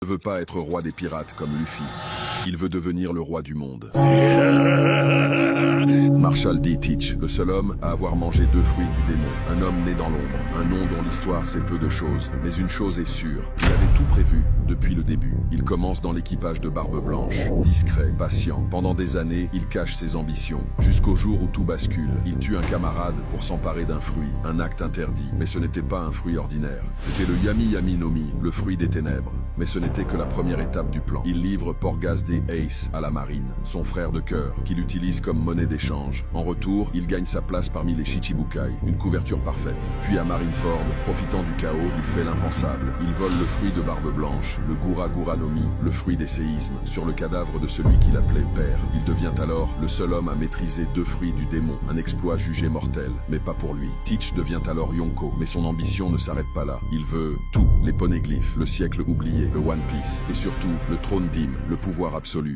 Ne veut pas être roi des pirates comme Luffy. Il veut devenir le roi du monde. Marshall D. Teach, le seul homme à avoir mangé 2 fruits du démon. Un homme né dans l'ombre, un nom dont l'histoire sait peu de choses. Mais une chose est sûre, il avait tout prévu depuis le début. Il commence dans l'équipage de Barbe Blanche, discret, patient. Pendant des années, il cache ses ambitions. Jusqu'au jour où tout bascule. Il tue un camarade pour s'emparer d'un fruit, un acte interdit. Mais ce n'était pas un fruit ordinaire. C'était le Yami Yami no Mi, le fruit des ténèbres. Mais ce n'était que la première étape du plan. Il livre Porgas des Ace à la marine, son frère de cœur, qu'il utilise comme monnaie d'échange. En retour, il gagne sa place parmi les Shichibukai, une couverture parfaite. Puis à Marineford, profitant du chaos, il fait l'impensable. Il vole le fruit de Barbe Blanche, le Gura Gura no Mi, le fruit des séismes, sur le cadavre de celui qu'il appelait père. Il devient alors le seul homme à maîtriser 2 fruits du démon, un exploit jugé mortel, mais pas pour lui. Teach devient alors Yonko, mais son ambition ne s'arrête pas là. Il veut tout, les poneglyphes, le siècle oublié, le One Piece, et surtout le trône d'Ym, le pouvoir absolu.